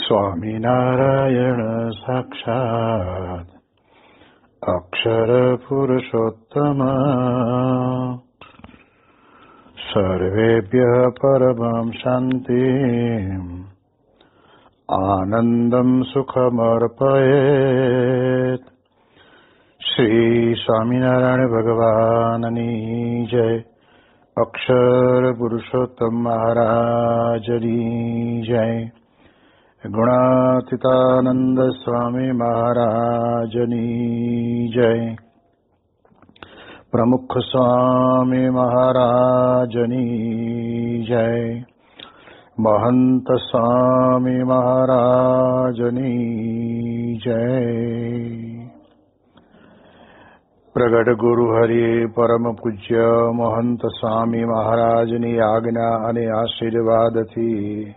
સ્વામિનારાયણ સાક્ષાત્ અક્ષર પુરુષોત્તમ સર્વેભ્યઃ પરમં શાંતિં આનંદં સુખમર્પયેત. શ્રી સ્વામિનારાયણ ભગવાનની જય. અક્ષર પુરુષોત્તમ મહારાજની જય. ગુણાતીતાનંદ સ્વામી મહારાજની જય. પ્રમુખ સ્વામી મહારાજની જય. મહંત સ્વામી મહારાજની જય. પ્રગટ ગુરુ હરિ પરમ પૂજ્ય મહંત સ્વામી મહારાજની આજ્ઞા અને આશીર્વાદથી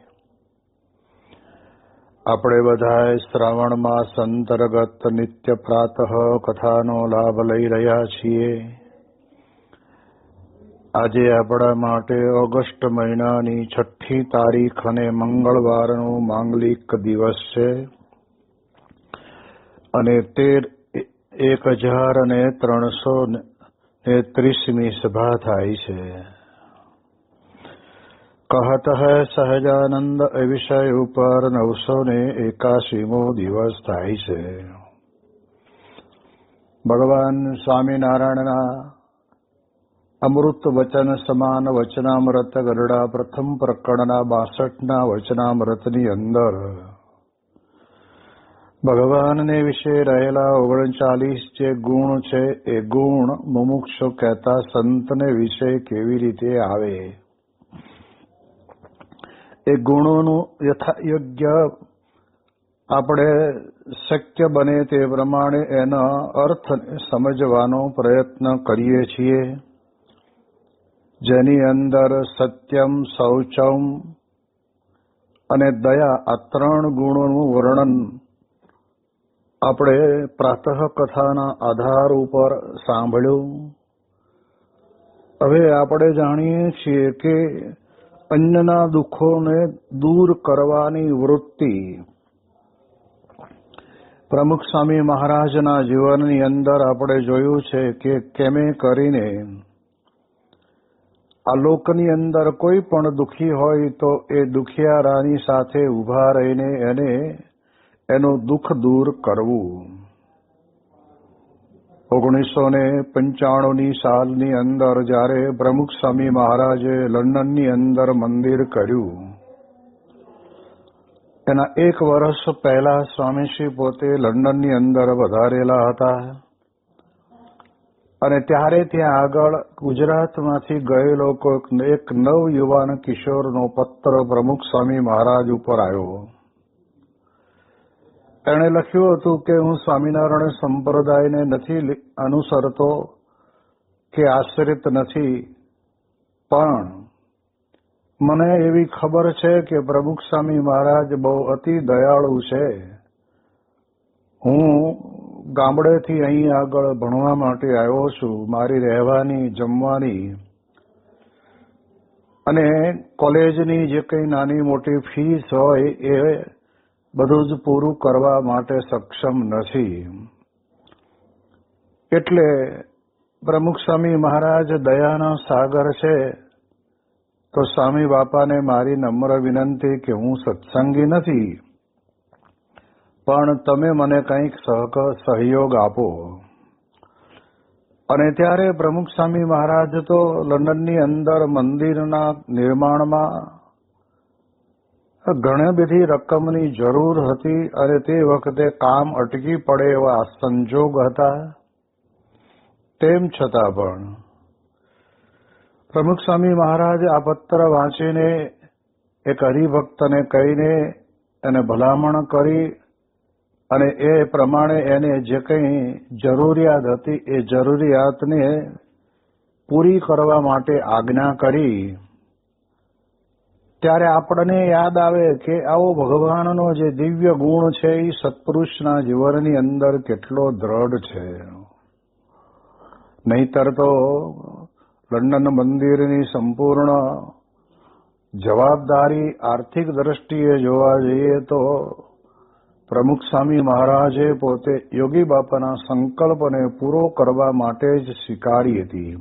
આપણે બધાએ શ્રાવણ માસ અંતર્ગત નિત્ય પ્રાતઃ કથાનો લાભ લઈ રહ્યા છીએ. આજે આપણા માટે ઓગસ્ટ મહિનાની 6મી તારીખ અને મંગળવારનો માંગલિક દિવસ છે અને 1330મી સભા થાય છે. કહત હૈ સહજાનંદ એ વિષય ઉપર 981મો દિવસ થાય છે. ભગવાન સ્વામિનારાયણના અમૃત વચન સમાન વચનામૃત ગરડા પ્રથમ પ્રકરણના 62ના વચનામૃતની અંદર ભગવાનને વિશે રહેલા 39 જે ગુણ છે એ ગુણ મુમુક્ષુ કહેતા સંતને વિશે કેવી રીતે આવે, એ ગુણોનું યથાયોગ્ય આપણે શક્ય બને તે પ્રમાણે એના અર્થને સમજવાનો પ્રયત્ન કરીએ છીએ. જેની અંદર સત્યમ, શૌચમ અને દયા આ 3 ગુણોનું વર્ણન આપણે પ્રાતઃ કથાના આધાર ઉપર સાંભળ્યું. હવે આપણે જાણીએ છીએ કે અન્યના દુઃખોને દૂર કરવાની વૃત્તિ પ્રમુખ સ્વામી મહારાજના જીવનની અંદર આપણે જોયું છે કે કેમે કરીને આ લોકની અંદર કોઈ પણ દુઃખી હોય તો એ દુખિયારાની સાથે ઊભા રહીને એને એનું દુઃખ દૂર કરવું. 1995ની સાલની અંદર જ્યારે પ્રમુખ સ્વામી મહારાજે લંડનની અંદર મંદિર કર્યું, એના 1 વર્ષ પહેલા સ્વામીશ્રી પોતે લંડનની અંદર વધારેલા હતા અને ત્યારે ત્યાં આગળ ગુજરાતમાંથી ગયેલો એક નવયુવાન કિશોરનો પત્ર પ્રમુખ સ્વામી મહારાજ ઉપર આવ્યો. એણે લખ્યું હતું કે હું સ્વામિનારાયણ સંપ્રદાયને નથી અનુસરતો કે આશ્રિત નથી, પણ મને એવી ખબર છે કે પ્રમુખ સ્વામી મહારાજ બહુ અતિ દયાળુ છે. હું ગામડેથી અહીં આગળ ભણવા માટે આવ્યો છું. મારી રહેવાની, જમવાની અને કોલેજની જે કંઈ નાની મોટી ફીસ હોય એ બધું જ પૂરું કરવા માટે સક્ષમ નથી. એટલે પ્રમુખ સ્વામી મહારાજ દયાના સાગર છે. તો સ્વામી બાપાને મારી નમ્ર વિનંતી કે હું સત્સંગી નથી, પણ તમે મને કંઈક સહયોગ આપો. અને ત્યારે પ્રમુખ સ્વામી મહારાજ તો લંડનની અંદર મંદિરના નિર્માણમાં ઘણી બધી રકમની જરૂર હતી અને તે વખતે કામ અટકી પડે એવા સંજોગ હતા. તેમ છતાં પણ પ્રમુખ સ્વામી મહારાજ આ પત્ર વાંચીને એક હરિભક્તને કહીને એને ભલામણ કરી અને એ પ્રમાણે એને જે કંઈ જરૂરિયાત હતી એ જરૂરિયાતને પૂરી કરવા માટે આજ્ઞા કરી. ત્યારે આપણને યાદ આવે કે આવો ભગવાનનો જે દિવ્ય ગુણ છે એ સત્પુરુષના જીવનની અંદર કેટલો દ્રઢ છે. નહીતર તો લંડન મંદિરની સંપૂર્ણ જવાબદારી આર્થિક દ્રષ્ટિએ જોવા જઈએ તો પ્રમુખ સ્વામી મહારાજે પોતે યોગી બાપાના સંકલ્પને પૂરો કરવા માટે જ સ્વીકારી હતી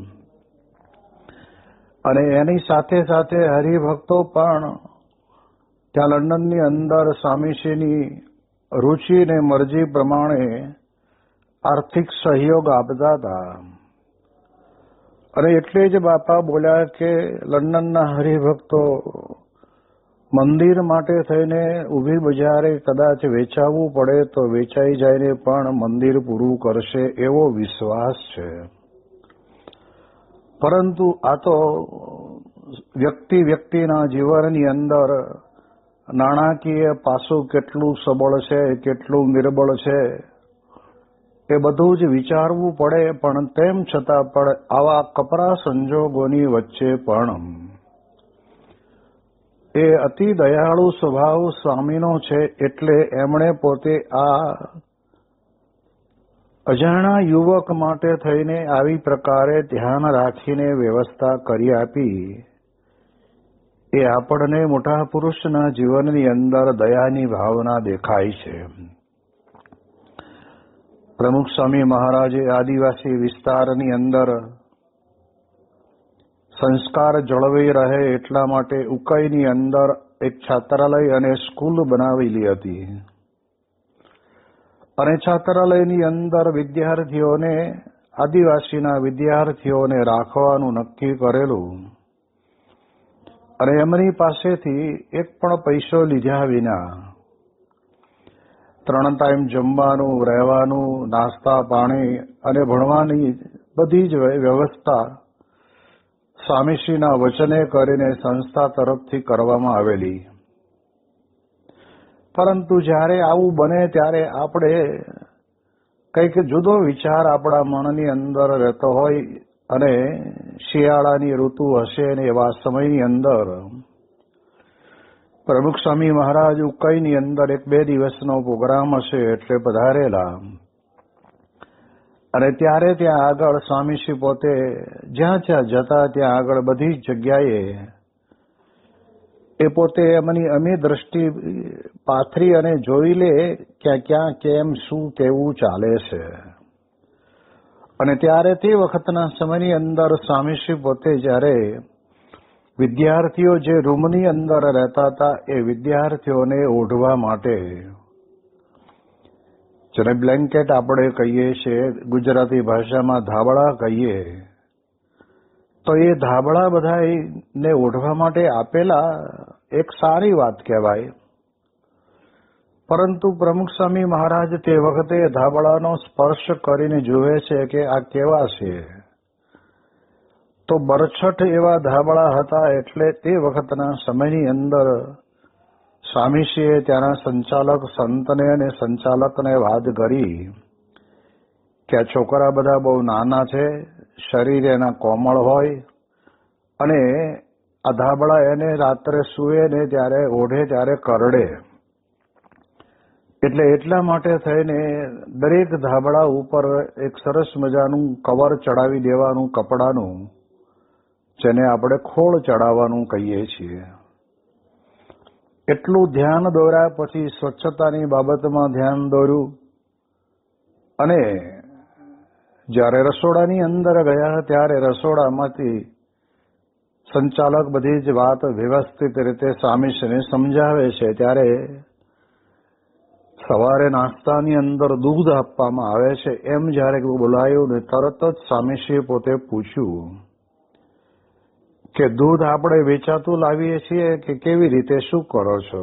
અને એની સાથે સાથે હરિભક્તો પણ ત્યાં લંડનની અંદર સ્વામીશ્રીની રુચિ ને મરજી પ્રમાણે આર્થિક સહયોગ આપતા હતા અને એટલે જ બાપા બોલ્યા કે લંડનના હરિભક્તો મંદિર માટે થઈને ઊભી બજારે કદાચ વેચાવવું પડે તો વેચાઈ જઈને પણ મંદિર પૂરું કરશે એવો વિશ્વાસ છે. પરંતુ આ તો વ્યક્તિના જીવનની અંદર નાણાકીય પાસું કેટલું સબળ છે, કેટલું નિર્બળ છે એ બધું જ વિચારવું પડે. પણ તેમ છતાં પણ આવા કપરા સંજોગોની વચ્ચે પણ એ અતિ દયાળુ સ્વભાવ સ્વામીનો છે એટલે એમણે પોતે આ અજાણા યુવક માટે થઈને આવી પ્રકારે ધ્યાન રાખીને વ્યવસ્થા કરી આપી. એ આપણને મોટા પુરુષના જીવનની અંદર દયાની ભાવના દેખાય છે. પ્રમુખ સ્વામી મહારાજે આદિવાસી વિસ્તારની અંદર સંસ્કાર જળવાઈ રહે એટલા માટે ઉકાઈની અંદર એક છાત્રાલય અને સ્કૂલ બનાવેલી હતી અને છાત્રાલયની અંદર વિદ્યાર્થીઓને આદિવાસીના વિદ્યાર્થીઓને રાખવાનું નક્કી કરેલું અને એમની પાસેથી એક પણ પૈસો લીધા વિના 3 ટાઈમ જમવાનું, રહેવાનું, નાસ્તા પાણી અને ભણવાની બધી જ વ્યવસ્થા સ્વામીશ્રીના વચને કરીને સંસ્થા તરફથી કરવામાં આવેલી. પરંતુ જ્યારે આવું બને ત્યારે આપણે કંઈક જુદો વિચાર આપણા મનની અંદર રહેતો હોય અને શિયાળાની ઋતુ હશે ને એવા સમયની અંદર પ્રમુખ સ્વામી મહારાજ ઉકાઈની અંદર 1-2 દિવસનો પ્રોગ્રામ હશે એટલે પધારેલા અને ત્યારે ત્યાં આગળ સ્વામીશ્રી પોતે જ્યાં જ્યાં જતા ત્યાં આગળ બધી જગ્યાએ એ પોતે એમની દ્રષ્ટિ પાથરી અને જોઈ લે ક્યાં કેમ શું કેવું ચાલે છે. અને ત્યારે તે વખતના સમયની અંદર સ્વામીશ્રી પોતે જ્યારે વિદ્યાર્થીઓ જે રૂમની અંદર રહેતા હતા એ વિદ્યાર્થીઓને ઓઢવા માટે, જેને બ્લેન્કેટ આપણે કહીએ છીએ, ગુજરાતી ભાષામાં ધાબળા કહીએ, તો એ ધાબળા બધાને ઓઢવા માટે આપેલા એક સારી વાત કહેવાય. પરંતુ પ્રમુખ સ્વામી મહારાજ તે વખતે ધાબળાનો સ્પર્શ કરીને જુએ છે કે આ કેવા છે, તો બરછટ એવા ધાબળા હતા. એટલે તે વખતના સમયની અંદર સ્વામીશ્રીએ ત્યાંના સંચાલક સંતને અને સંચાલકને વાત કરી કે આ છોકરા બધા બહુ નાના છે, શરીર એના કોમળ હોય અને આ ધાબળા એને રાત્રે સૂએ ને ત્યારે ઓઢે ત્યારે કરડે, એટલે એટલા માટે થઈને દરેક ધાબળા ઉપર એક સરસ મજાનું કવર ચડાવી દેવાનું કપડાનું, જેને આપણે ખોળ ચડાવવાનું કહીએ છીએ. એટલું ધ્યાન દોર્યા પછી સ્વચ્છતાની બાબતમાં ધ્યાન દોર્યું અને જ્યારે રસોડાની અંદર ગયા ત્યારે રસોડામાંથી સંચાલક બધી જ વાત વ્યવસ્થિત રીતે સ્વામીશ્રીને સમજાવે છે. ત્યારે સવારે નાસ્તાની અંદર દૂધ આપવામાં આવે છે એમ જ્યારે બોલાયું ને તરત જ સ્વામીશ્રીએ પોતે પૂછ્યું કે દૂધ આપણે વેચાતું લાવીએ છીએ કે કેવી રીતે, શું કરો છો?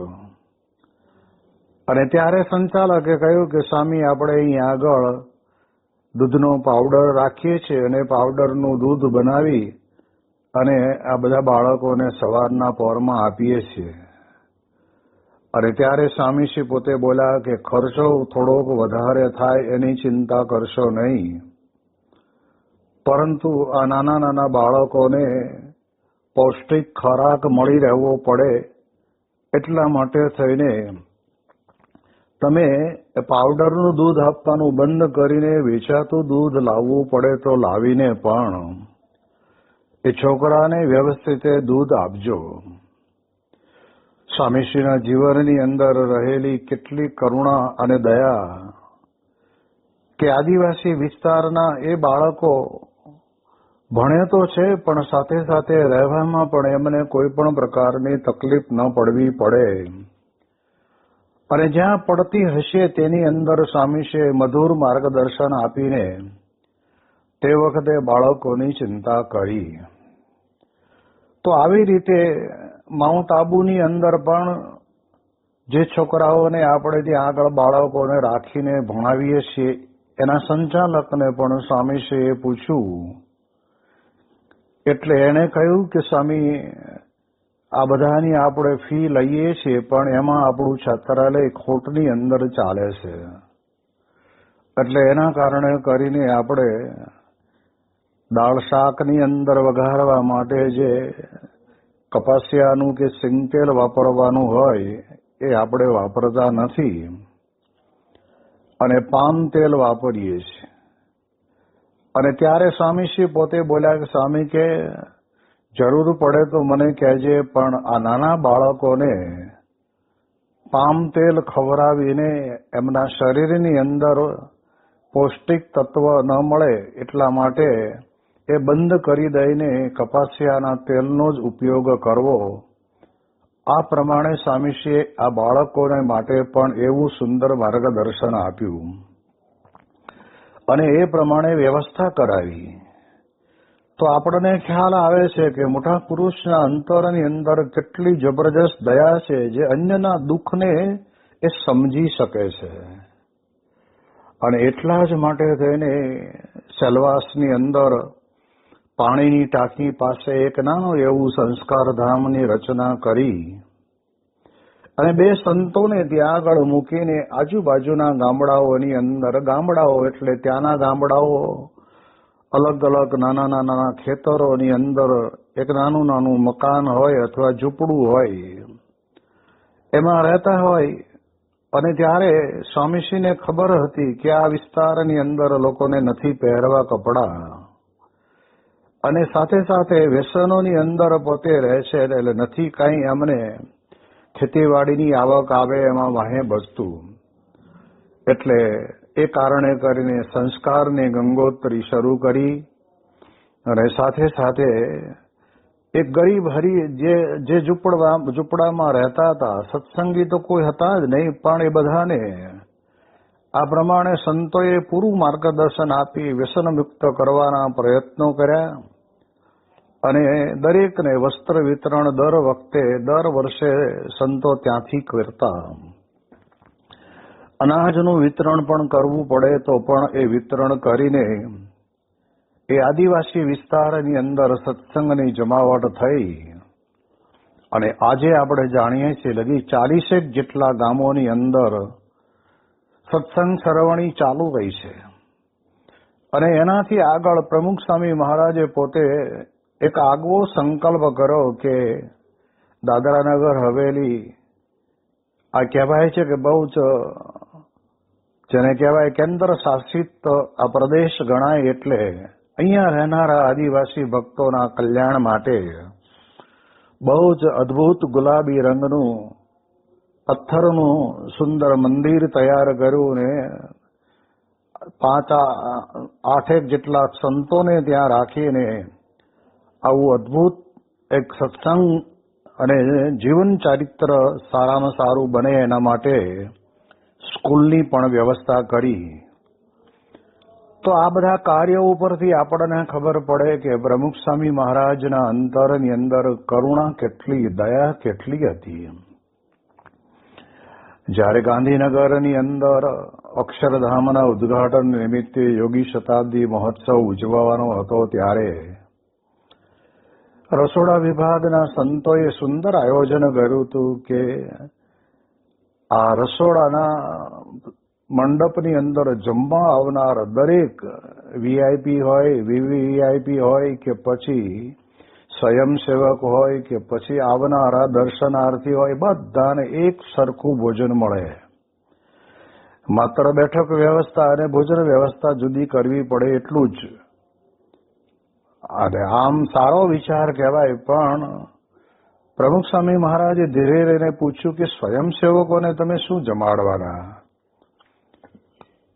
અને ત્યારે સંચાલકે કહ્યું કે સ્વામી આપણે અહીં આગળ દૂધનો પાવડર રાખીએ છીએ અને પાવડરનું દૂધ બનાવી અને આ બધા બાળકોને સવારના પહોરમાં આપીએ છીએ. અને ત્યારે સ્વામીશ્રી પોતે બોલ્યા કે ખર્ચો થોડોક વધારે થાય એની ચિંતા કરશો નહીં, પરંતુ આ નાના નાના બાળકોને પૌષ્ટિક ખોરાક મળી રહેવો પડે એટલા માટે થઈને તમે પાવડરનું દૂધ આપવાનું બંધ કરીને વેચાતું દૂધ લાવવું પડે તો લાવીને પણ એ છોકરાને વ્યવસ્થિત દૂધ આપજો. સ્વામીશ્રીના જીવનની અંદર રહેલી કેટલી કરુણા અને દયા કે આદિવાસી વિસ્તારના એ બાળકો ભણે તો છે પણ સાથે સાથે રહેવામાં પણ એમને કોઈ પણ પ્રકારની તકલીફ ન પડવી પડે અને જ્યાં પડતી હશે તેની અંદર સ્વામીશ્રીએ મધુર માર્ગદર્શન આપીને તે વખતે બાળકોની ચિંતા કરી. તો આવી રીતે માઉન્ટ આબુની અંદર પણ જે છોકરાઓને આપણે ત્યાં આગળ બાળકોને રાખીને ભણાવીએ છીએ એના સંચાલકને પણ સ્વામીશ્રીએ પૂછ્યું એટલે એણે કહ્યું કે સ્વામી આ બધાની આપણે ફી લઈએ છીએ પણ એમાં આપણું છાત્રાલય ખોટની અંદર ચાલે છે એટલે એના કારણે કરીને આપણે દાળ શાકની અંદર વઘારવા માટે જે કપાસિયાનું કે સિંગતેલ વાપરવાનું હોય એ આપણે વાપરતા નથી અને પામ તેલ વાપરીએ છીએ. અને ત્યારે સ્વામીશ્રી પોતે બોલ્યા કે સ્વામી કે જરૂર પડે તો મને કહેજે પણ આ નાના બાળકોને પામ તેલ ખવડાવીને એમના શરીરની અંદર પૌષ્ટિક તત્વ ન મળે એટલા માટે એ બંધ કરી દઈને કપાસિયાના તેલનો જ ઉપયોગ કરવો. આ પ્રમાણે સ્વામીશ્રીએ આ બાળકોને માટે પણ એવું સુંદર માર્ગદર્શન આપ્યું અને એ પ્રમાણે વ્યવસ્થા કરાવી. તો આપણને ખ્યાલ આવે છે કે મોટા પુરુષના અંતરની અંદર કેટલી જબરજસ્ત દયા છે જે અન્યના દુઃખને એ સમજી શકે છે અને એટલા જ માટે થઈને સેલવાસની અંદર પાણીની ટાંકી પાસે એક નાનું એવું સંસ્કાર ધામની રચના કરી અને બે સંતોને ત્યાં આગળ મૂકીને આજુબાજુના ગામડાઓની અંદર, ગામડાઓ એટલે ત્યાંના ગામડાઓ અલગ અલગ નાના નાના ખેતરોની અંદર એક નાનું નાનું મકાન હોય અથવા ઝૂંપડું હોય એમાં રહેતા હોય અને ત્યારે સ્વામીશ્રીને ખબર હતી કે આ વિસ્તારની અંદર લોકોને નથી પહેરવા કપડાં અને સાથે સાથે વ્યસનોની અંદર પોતે રહે છે એટલે નથી કાંઈ અમને ખેતીવાડીની આવક આવે એમાં વાહે બચતું એટલે એ કારણે કરીને સંસ્કારની ગંગોત્રી શરૂ કરી અને સાથે સાથે એક ગરીબ હરી જે ઝૂંપડામાં રહેતા હતા સત્સંગી તો કોઈ હતા જ નહીં પણ એ બધાને આ પ્રમાણે સંતોએ પૂરું માર્ગદર્શન આપી વ્યસન મુક્ત કરવાના પ્રયત્નો કર્યા અને દરેકને વસ્ત્ર વિતરણ દર વર્ષે સંતો ત્યાંથી કરતા. અનાજનું વિતરણ પણ કરવું પડે તો પણ એ વિતરણ કરીને એ આદિવાસી વિસ્તારની અંદર સત્સંગની જમાવટ થઈ અને આજે આપણે જાણીએ છીએ લગી 40 જેટલા ગામોની અંદર સત્સંગ સરવણી ચાલુ રહી છે. અને એનાથી આગળ પ્રમુખ સ્વામી મહારાજે પોતે એક આગવો સંકલ્પ કર્યો કે દાદરાનગર હવેલી આ કહેવાય છે કે બહુ જ જેને કહેવાય કેન્દ્ર શાસિત આ પ્રદેશ ગણાય એટલે અહીંયા રહેનારા આદિવાસી ભક્તોના કલ્યાણ માટે બહુ જ અદ્ભુત ગુલાબી રંગનું પથ્થરનું સુંદર મંદિર તૈયાર કર્યું ને 8 જેટલા સંતોને ત્યાં રાખીને આવું અદ્ભુત એક સત્સંગ અને જીવન ચારિત્ર સારામાં સારું બને એના માટે સ્કૂલની પણ વ્યવસ્થા કરી. તો આ બધા કાર્યો ઉપરથી આપણને ખબર પડે કે પ્રમુખ સ્વામી મહારાજના અંતરની અંદર કરુણા કેટલી, દયા કેટલી હતી. જ્યારે ગાંધીનગરની અંદર અક્ષરધામના ઉદ્ઘાટન નિમિત્તે યોગી શતાબ્દી મહોત્સવ ઉજવવાનો હતો ત્યારે રસોડા વિભાગના સંતોએ સુંદર આયોજન કર્યું હતું કે આ રસોડાના મંડપની અંદર જમવા આવનાર દરેક વીઆઈપી હોય, વીવીઆઈપી હોય કે પછી સ્વયંસેવક હોય કે પછી આવનારા દર્શનાર્થી હોય બધાને એક સરખું ભોજન મળે. માત્ર બેઠક વ્યવસ્થા અને ભોજન વ્યવસ્થા જુદી કરવી પડે એટલું જ. અને આમ સારો વિચાર કહેવાય પણ પ્રમુખ સ્વામી મહારાજે ધીરે રહીને પૂછ્યું કે સ્વયંસેવકોને તમે શું જમાડવાના?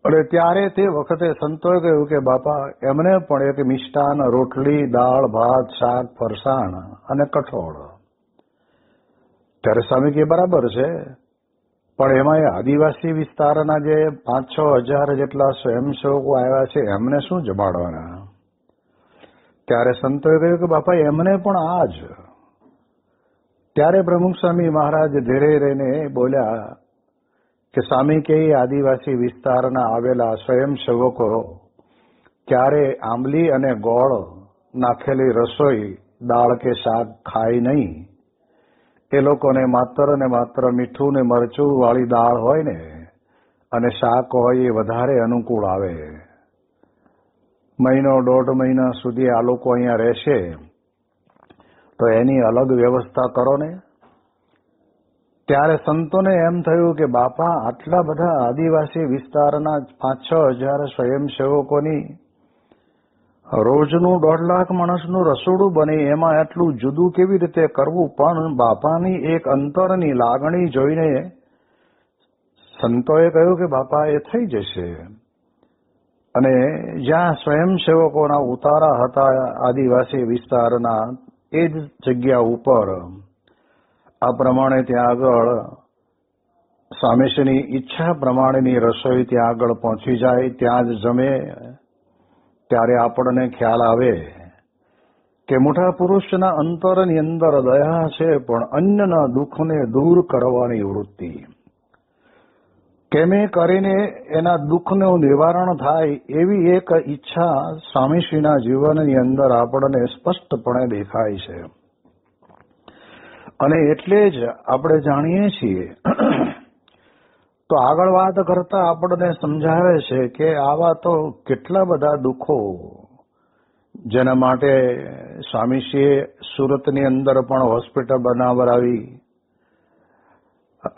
અને ત્યારે તે વખતે સંતોએ કહ્યું કે બાપા એમને પણ એક મિષ્ટાન, રોટલી, દાળ, ભાત, શાક, ફરસાણ અને કઠોળ. ત્યારે સ્વામી કે બરાબર છે, પણ એમાં એ આદિવાસી વિસ્તારના જે 5-6 હજાર જેટલા સ્વયંસેવકો આવ્યા છે એમને શું જમાડવાના? ત્યારે સંતોએ કહ્યું કે બાપા એમને પણ આ જ. ત્યારે પ્રમુખ સ્વામી મહારાજ ધીરે રહીને બોલ્યા કે સ્વામી કે આદિવાસી વિસ્તારના આવેલા સ્વયંસેવકો ક્યારે આંબલી અને ગોળ નાખેલી રસોઈ, દાળ કે શાક ખાય નહીં. એ લોકોને માત્ર ને માત્ર મીઠું ને મરચું વાળી દાળ હોય ને અને શાક હોય એ વધારે અનુકૂળ આવે. મહિનો 1.5 મહિના સુધી આ લોકો અહીંયા રહેશે તો એની અલગ વ્યવસ્થા કરો ને. ત્યારે સંતોને એમ થયું કે બાપા આટલા બધા આદિવાસી વિસ્તારના 5-6 હજાર સ્વયંસેવકોની રોજનું 1.5 લાખ માણસનું રસોડું બને, એમાં આટલું જુદું કેવી રીતે કરવું? પણ બાપાની એક અંતરની લાગણી જોઈને સંતોએ કહ્યું કે બાપા એ થઈ જશે. અને જ્યાં સ્વયંસેવકોના ઉતારા હતા આદિવાસી વિસ્તારના એ જ જગ્યા ઉપર આ પ્રમાણે ત્યાં આગળ સ્વામીશ્રીની ઈચ્છા પ્રમાણેની રસોઈ ત્યાં આગળ પહોંચી જાય, ત્યાં જ જમે. ત્યારે આપણને ખ્યાલ આવે કે મોટા પુરુષના અંતરની અંદર દયા છે, પણ અન્યના દુઃખને દૂર કરવાની વૃત્તિ. કેમે કરીને એના દુઃખનું નિવારણ થાય એવી એક ઈચ્છા સ્વામીશ્રીના જીવનની અંદર આપણને સ્પષ્ટપણે દેખાય છે. અને એટલે જ આપણે જાણીએ છીએ તો આગળ વાત કરતા આપણને સમજાવે છે કે આવા તો કેટલા બધા દુઃખો જેના માટે સ્વામીશ્રીએ સુરતની અંદર પણ હોસ્પિટલ બનાવરાવી,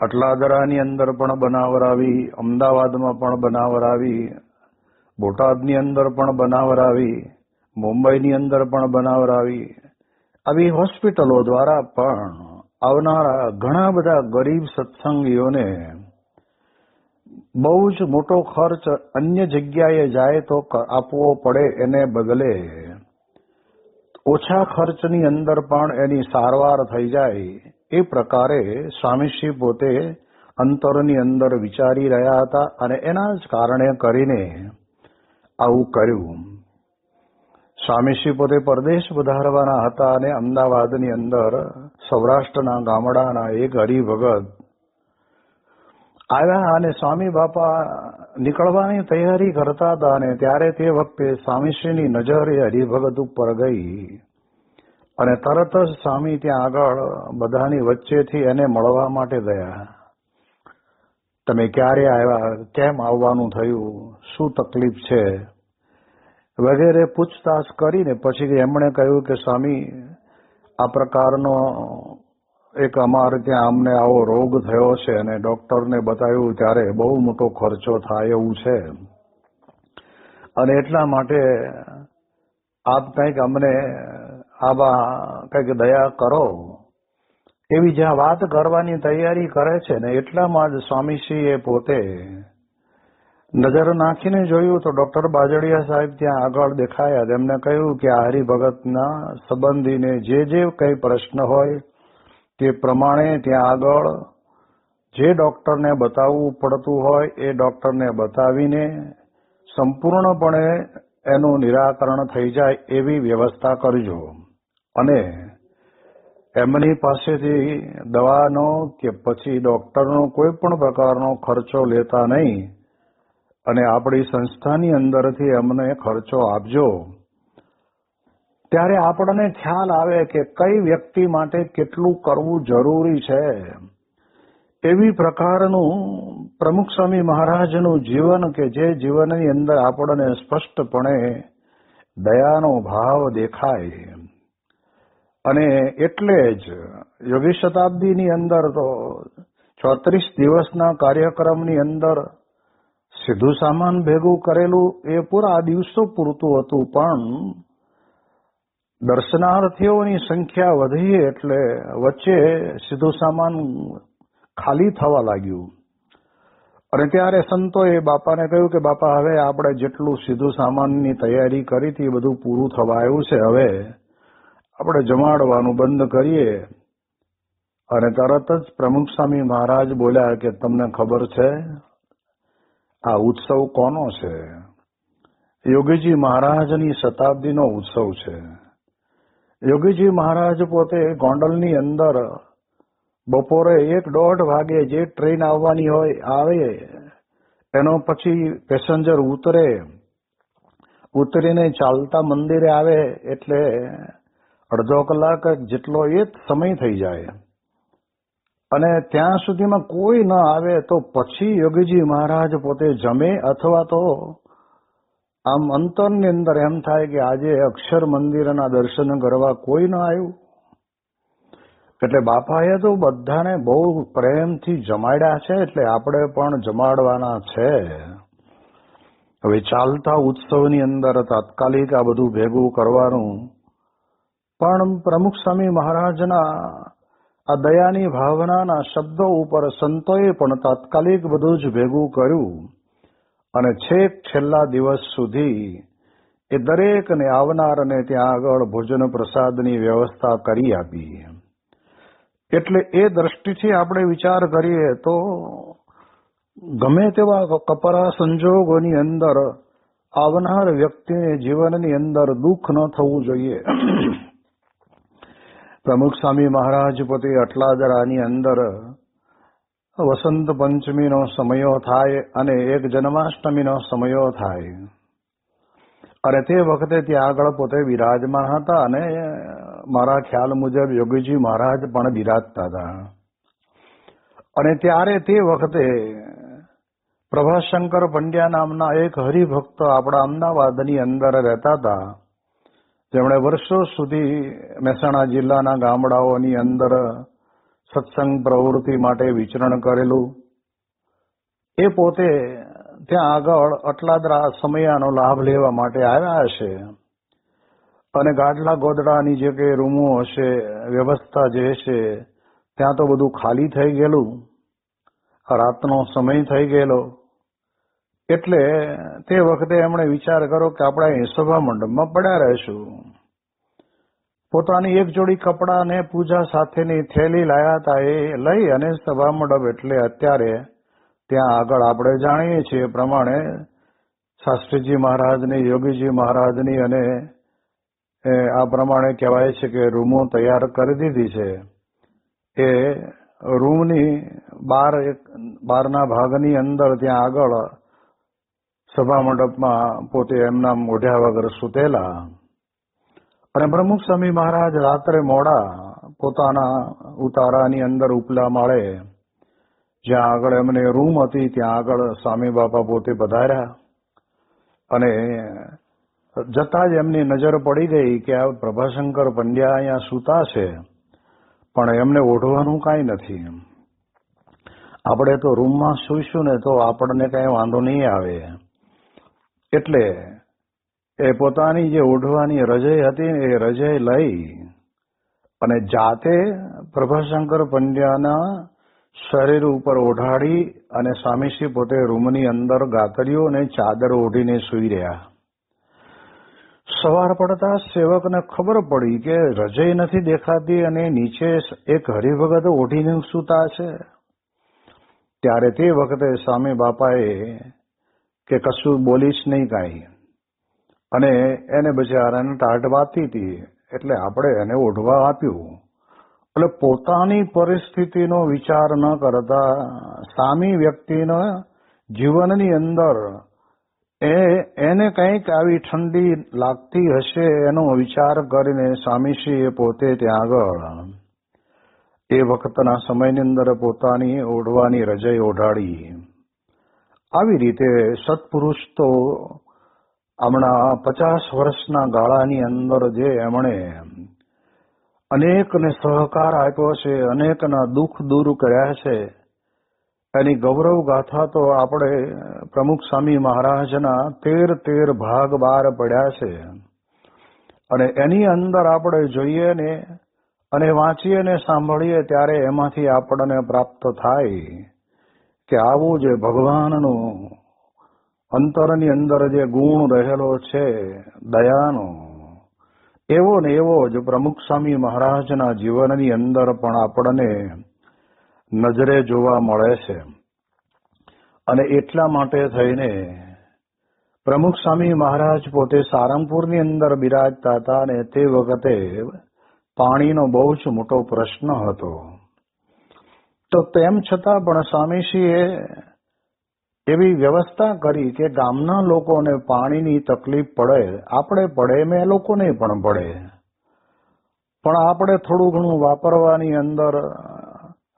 અટલાદરાની અંદર પણ બનાવરાવી, અમદાવાદમાં પણ બનાવરાવી, બોટાદની અંદર પણ બનાવરાવી, મુંબઈની અંદર પણ બનાવરાવી. આવી હોસ્પિટલો દ્વારા પણ આવનારા ઘણા બધા ગરીબ સત્સંગીઓને બહુ જ મોટો ખર્ચ અન્ય જગ્યાએ જાય તો આપવો પડે, એને બદલે ઓછા ખર્ચની અંદર પણ એની સારવાર થઈ જાય. એ પ્રકારે સ્વામીશ્રી પોતે અંતરની અંદર વિચારી રહ્યા હતા અને એના જ કારણે કરીને આવું કર્યું. સ્વામીશ્રી પોતે પરદેશ પધારવાના હતા અને અમદાવાદની અંદર સૌરાષ્ટ્રના ગામડાના એક હરિભગત આવ્યા અને સ્વામી બાપા નીકળવાની તૈયારી કરતા હતા અને ત્યારે તે વખતે સ્વામીશ્રીની નજર એ હરિભગત ઉપર ગઈ અને તરત જ સ્વામી ત્યાં આગળ બધાની વચ્ચેથી એને મળવા માટે ગયા. તમે ક્યારે આવ્યા? કેમ આવવાનું થયું? શું તકલીફ છે? વગેરે પૂછતાછ કરીને પછી એમણે કહ્યું કે સ્વામી આ પ્રકારનો એક અમારે ત્યાં અમને આવો રોગ થયો છે અને ડોક્ટરને બતાવ્યું ત્યારે બહુ મોટો ખર્ચો થાય એવું છે અને એટલા માટે આપ કંઈક અમને આવા કંઈક દયા કરો એવી જ્યાં વાત કરવાની તૈયારી કરે છે ને એટલામાં જ સ્વામીશ્રીએ પોતે નજર નાખીને જોયું તો ડોક્ટર બાજડિયા સાહેબ ત્યાં આગળ દેખાયા. તેમને કહ્યું કે આ હરિભગતના સંબંધીને જે કંઈ પ્રશ્ન હોય તે પ્રમાણે ત્યાં આગળ જે ડોક્ટરને બતાવવું પડતું હોય એ ડોક્ટરને બતાવીને સંપૂર્ણપણે એનું નિરાકરણ થઈ જાય એવી વ્યવસ્થા કરજો અને એમની પાસેથી દવાનો કે પછી ડોક્ટરનો કોઈ પણ પ્રકારનો ખર્ચો લેતા નહીં અને આપણી સંસ્થાની અંદરથી એમને ખર્ચો આપજો. ત્યારે આપણને ખ્યાલ આવે કે કઈ વ્યક્તિ માટે કેટલું કરવું જરૂરી છે. એવી પ્રકારનું પ્રમુખ સ્વામી મહારાજનું જીવન કે જે જીવનની અંદર આપણને સ્પષ્ટપણે દયાનો ભાવ દેખાય. અને એટલે જ યોગી શતાબ્દીની અંદર તો 34 દિવસના કાર્યક્રમની અંદર સીધું સામાન ભેગું કરેલું એ પૂરા દિવસો પૂરતું હતું, પણ દર્શનાર્થીઓની સંખ્યા વધી એટલે વચ્ચે સીધું સામાન ખાલી થવા લાગ્યું. અને ત્યારે સંતોએ બાપાને કહ્યું કે બાપા, હવે આપણે જેટલું સીધું સામાનની તૈયારી કરી હતી એ બધું પૂરું થવા આવ્યું છે, હવે આપણે જમાડવાનું બંધ કરીએ. અને તરત જ પ્રમુખ સ્વામી મહારાજ બોલ્યા કે તમને ખબર છે આ ઉત્સવ કોનો છે? યોગીજી મહારાજની શતાબ્દીનો ઉત્સવ છે. યોગીજી મહારાજ પોતે ગોંડલની અંદર બપોરે 1-1:30 વાગે જે ટ્રેન આવવાની હોય આવે, એનો પછી પેસેન્જર ઉતરીને ચાલતા મંદિરે આવે એટલે અડધો કલાક જેટલો એ જ સમય થઈ જાય. અને ત્યાં સુધીમાં કોઈ ન આવે તો પછી યોગીજી મહારાજ પોતે જમે, અથવા તો આમ અંતરની અંદર એમ થાય કે આજે અક્ષર મંદિરના દર્શન કરવા કોઈ ન આવ્યું. એટલે બાપાએ તો બધાને બહુ પ્રેમથી જમાડ્યા છે, એટલે આપણે પણ જમાડવાના છે. હવે ચાલતા ઉત્સવની અંદર તાત્કાલિક આ બધું ભેગું કરવાનું, પણ પ્રમુખ સ્વામી મહારાજના આ દયાની ભાવનાના શબ્દો ઉપર સંતોએ પણ તાત્કાલિક બધું જ ભેગું કર્યું. અને છેક છેલ્લા દિવસ સુધી એ દરેકને આવનારને ત્યાં આગળ ભોજન પ્રસાદની વ્યવસ્થા કરી આપી. એટલે એ દ્રષ્ટિથી આપણે વિચાર કરીએ તો ગમે તેવા કપરા સંજોગોની અંદર આવનાર વ્યક્તિને જીવનની અંદર દુઃખ ન થવું જોઈએ. પ્રમુખ સ્વામી મહારાજ પોતે અટલાદરાની અંદર વસંત પંચમીનો સમયો થાય અને એક જન્માષ્ટમીનો સમયો થાય, અને તે વખતે ત્યાં આગળ પોતે બિરાજમાન હતા. અને મારા ખ્યાલ મુજબ યોગીજી મહારાજ પણ બિરાજતા હતા. અને ત્યારે તે વખતે પ્રભાશંકર પંડ્યા નામના એક હરિભક્ત આપણા અમદાવાદની અંદર રહેતા હતા, જેમણે વર્ષો સુધી મહેસાણા જિલ્લાના ગામડાઓની અંદર સત્સંગ પ્રવૃત્તિ માટે વિચરણ કરેલું. એ પોતે ત્યાં આગળ અટલાદરા સમયાનો લાભ લેવા માટે આવ્યા હશે, અને ગાડલા ગોદડાની જે કંઈ રૂમો હશે, વ્યવસ્થા જે હશે, ત્યાં તો બધું ખાલી થઈ ગયેલું, રાતનો સમય થઈ ગયેલો. એટલે તે વખતે એમણે વિચાર કર્યો કે આપણે અહીં સભા મંડપમાં પડ્યા રહીશું. પોતાની એક જોડી કપડાં ને પૂજા સાથેની થેલી લાયા હતા, એ લઈ અને સભા મંડપ, એટલે અત્યારે ત્યાં આગળ આપણે જાણીએ છીએ એ પ્રમાણે શાસ્ત્રીજી મહારાજની, યોગીજી મહારાજની અને આ પ્રમાણે કહેવાય છે કે રૂમો તૈયાર કરી દીધી છે. એ રૂમની બહારના ભાગની અંદર ત્યાં આગળ સભા મંડપમાં પોતે એમના મોઢ્યા વગર સૂતેલા. અને પ્રમુખ સ્વામી મહારાજ રાત્રે મોડા પોતાના ઉતારાની અંદર ઉપલા માળે જ્યાં આગળ એમને રૂમ હતી ત્યાં આગળ સ્વામી બાપા પોતે પધાર્યા. અને જતા જ એમની નજર પડી ગઈ કે આ પ્રભાશંકર પંડ્યા અહીંયા સૂતા છે, પણ એમને ઓઢવાનું કાંઈ નથી. આપણે તો રૂમમાં સૂઈશું ને તો આપણને કાંઈ વાંધો નહીં આવે. એટલે એ પોતાની જે ઓઢવાની રજાઈ હતી એ રજાઈ લઈ અને જાતે પ્રભાશંકર પંડ્યાના શરીર ઉપર ઓઢાડી અને સ્વામીશ્રી પોતે રૂમની અંદર ગાતરીઓ અને ચાદર ઓઢીને સૂઈ રહ્યા. સવાર પડતા સેવકને ખબર પડી કે રજાઈ નથી દેખાતી અને નીચે એક હરિભગત ઓઢીને સૂતા છે. ત્યારે તે વખતે સ્વામી બાપાએ કે કશું બોલીશ નહીં કાંઈ, અને એને બિચારાને ટાઢ વાતી હતી, એટલે આપણે એને ઓઢવા આપ્યું. એટલે પોતાની પરિસ્થિતિનો વિચાર ન કરતા સામી વ્યક્તિના જીવનની અંદર એને કંઈક આવી ઠંડી લાગતી હશે એનો વિચાર કરીને સ્વામીશ્રીએ પોતે ત્યાં આગળ એ વખતના સમયની અંદર પોતાની ઓઢવાની રજાઈ ઓઢાડી. આવી રીતે સત્પુરુષ તો હમણાં 50 વર્ષના ગાળાની અંદર જે એમણે અનેકને સહકાર આપ્યો છે, અનેકના દુઃખ દૂર કર્યા છે, એની ગૌરવ ગાથા તો આપણે પ્રમુખ સ્વામી મહારાજના 13 ભાગ બહાર પડ્યા છે. અને એની અંદર આપણે જોઈએ ને અને વાંચીએ ને સાંભળીએ ત્યારે એમાંથી આપણને પ્રાપ્ત થાય કે આવું જે ભગવાનનું અંતરની અંદર જે ગુણ રહેલો છે દયાનો, એવો ને એવો જ પ્રમુખ સ્વામી મહારાજના જીવનની અંદર પણ આપણને નજરે જોવા મળે છે. અને એટલા માટે થઈને પ્રમુખ સ્વામી મહારાજ પોતે સારંગપુરની અંદર બિરાજતા હતા અને તે વખતે પાણીનો બહુ જ મોટો પ્રશ્ન હતો. તો તેમ છતાં પણ સ્વામીશ્રીએ એવી વ્યવસ્થા કરી કે ગામના લોકોને પાણીની તકલીફ પડે, આપણે પડે મેં લોકોને પણ પડે, પણ આપણે થોડું ઘણું વાપરવાની અંદર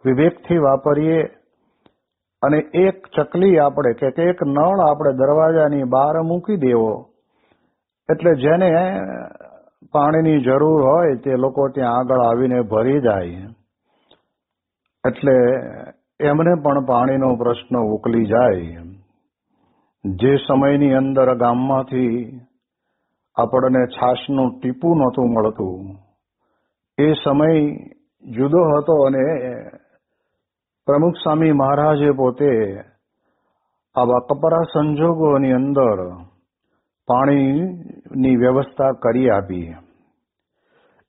વિવેકથી વાપરીએ અને એક ચકલી આપણે કે એક નળ આપણે દરવાજાની બહાર મૂકી દેવો, એટલે જેને પાણીની જરૂર હોય તે લોકો ત્યાં આગળ આવીને ભરી જાય, એટલે એમને પણ પાણીનો પ્રશ્ન ઉકલી જાય. જે સમયની અંદર ગામમાંથી આપણને છાશનું ટીપું નહોતું મળતું, એ સમય જુદો હતો અને પ્રમુખ સ્વામી મહારાજે પોતે આવા કપરા સંજોગોની અંદર પાણીની વ્યવસ્થા કરી આપી.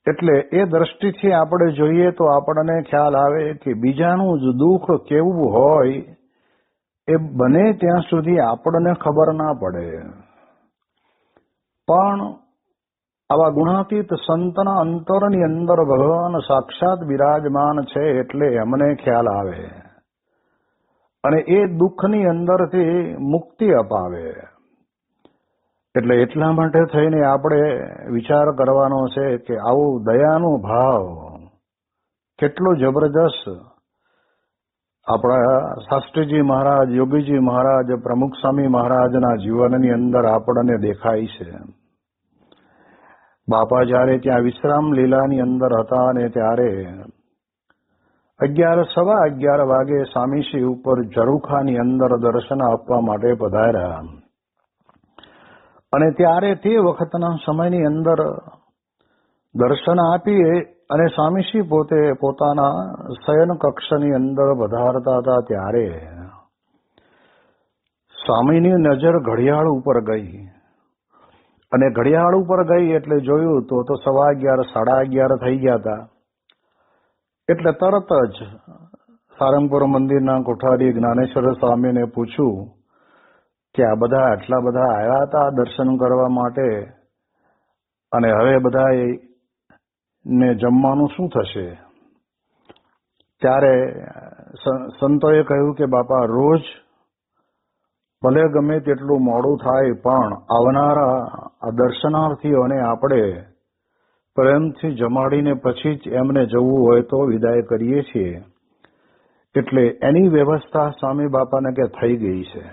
એટલે એ દ્રષ્ટિથી આપણે જોઈએ તો આપણને ખ્યાલ આવે કે બીજાનું જ દુઃખ કેવું હોય એ બને ત્યાં સુધી આપણને ખબર ના પડે, પણ આવા ગુણાતીત સંતના અંતરની અંદર ભગવાન સાક્ષાત બિરાજમાન છે એટલે એમને ખ્યાલ આવે અને એ દુઃખની અંદરથી મુક્તિ અપાવે. એટલે એટલા માટે થઈને આપણે વિચાર કરવાનો છે કે આવું દયાનો ભાવ કેટલો જબરજસ્ત આપણા શાસ્ત્રીજી મહારાજ, યોગીજી મહારાજ, પ્રમુખ સ્વામી મહારાજના જીવનની અંદર આપણને દેખાય છે. બાપા જયારે ત્યાં વિશ્રામ લીલાની અંદર હતા અને ત્યારે 11:15 વાગે સ્વામીશ્રી ઉપર ઝરૂખાની અંદર દર્શન આપવા માટે પધાર્યા અને ત્યારે તે વખતના સમયની અંદર દર્શન આપીએ અને સ્વામીશ્રી પોતે પોતાના શયન કક્ષની અંદર પધારતા હતા ત્યારે સ્વામીની નજર ઘડિયાળ ઉપર ગઈ અને ઘડિયાળ ઉપર ગઈ એટલે જોયું તો 11:15, 11:30 થઈ ગયા હતા. એટલે તરત જ સારંગપુર મંદિરના કોઠારી જ્ઞાનેશ્વર સ્વામીને પૂછ્યું કે આ બધા આટલા બધા આવ્યા હતા દર્શન કરવા માટે અને હવે બધા ને જમવાનું શું થશે? ત્યારે સંતોએ કહ્યું કે બાપા રોજ ભલે ગમે તેટલું મોડું થાય પણ આવનારા આ દર્શનાર્થીઓને આપણે પ્રેમથી જમાડીને પછી જ એમને જવું હોય તો વિદાય કરીએ છીએ. એટલે એની વ્યવસ્થા સ્વામી બાપાને કે થઈ ગઈ છે.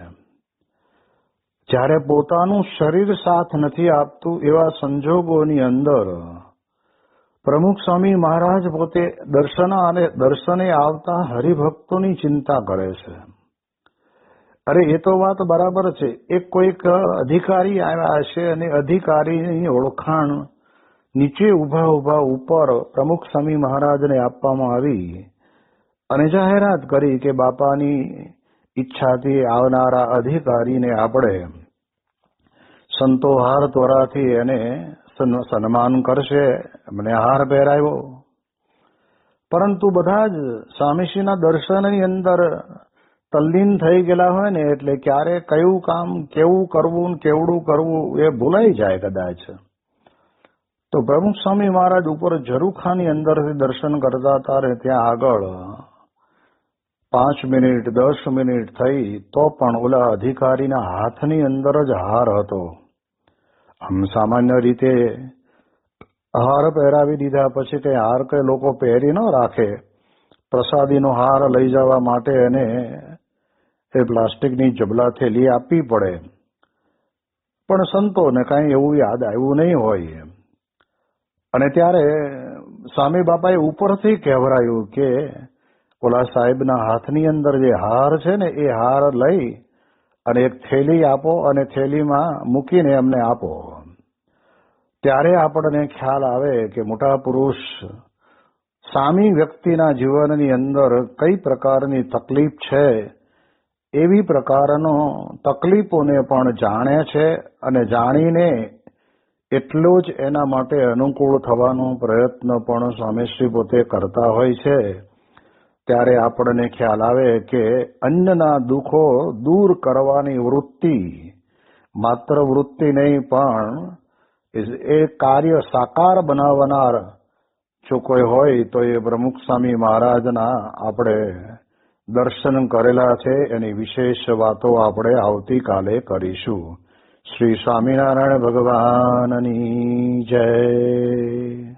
જ્યારે પોતાનું શરીર સાથ નથી આપતું એવા સંજોગોની અંદર પ્રમુખ સ્વામી મહારાજ પોતે દર્શને આવતા હરિભક્તોની ચિંતા કરે છે. અરે એ તો વાત બરાબર છે, એક કોઈક અધિકારી આવ્યા હશે અને અધિકારીની ઓળખાણ નીચે ઉભા ઉપર પ્રમુખ સ્વામી મહારાજને આપવામાં આવી અને જાહેરાત કરી કે બાપાની ઈચ્છાથી આવનારા અધિકારીને આપણે સંતો હાર ત્વરાથી એને સન્માન કરશે, એમને હાર પહેરાવ્યો. પરંતુ બધા જ સ્વામીશ્રીના દર્શનની અંદર તલ્લીન થઈ ગયેલા હોય ને એટલે ક્યારે કયું કામ કેવું કરવું કેવડું કરવું એ ભૂલાઈ જાય કદાચ. તો પ્રમુખ સ્વામી મહારાજ ઉપર ઝરૂખાની અંદરથી દર્શન કરતા હતા ને ત્યાં આગળ 5 મિનિટ 10 મિનિટ થઈ તો પણ ઓલા અધિકારીના હાથની અંદર જ હાર હતો. આમ સામાન્ય રીતે હાર પહેરાવી દીધા પછી કઈ હાર કઈ લોકો પહેરી ન રાખે, પ્રસાદીનો હાર લઈ જવા માટે એને એ પ્લાસ્ટિકની જબલા થેલી આપવી પડે, પણ સંતોને કઈ એવું યાદ આવ્યું નહીં હોય. અને ત્યારે સ્વામી બાપાએ ઉપરથી કહેવરાયું કે ઓલા સાહેબના હાથની અંદર જે હાર છે ને એ હાર લઈ અને એક થેલી આપો અને થેલીમાં મૂકીને એમને આપો. ત્યારે આપણને ખ્યાલ આવે કે મોટા પુરુષ સામી વ્યક્તિના જીવનની અંદર કઈ પ્રકારની તકલીફ છે એવી પ્રકારનો તકલીફોને પણ જાણે છે અને જાણીને એટલો જ એના માટે અનુકૂળ થવાનો પ્રયત્ન પણ સ્વામીશ્રી પોતે કરતા હોય છે. ત્યારે આપણને ખ્યાલ આવે કે અન્યના દુઃખો દૂર કરવાની વૃત્તિ, માત્ર વૃત્તિ નહીં પણ એ કાર્ય સાકાર બનાવનાર જો કોઈ હોય તો એ પ્રમુખ સ્વામી મહારાજના આપણે દર્શન કરેલા છે. એની વિશેષ વાતો આપણે આવતીકાલે કરીશું. શ્રી સ્વામિનારાયણ ભગવાનની જય.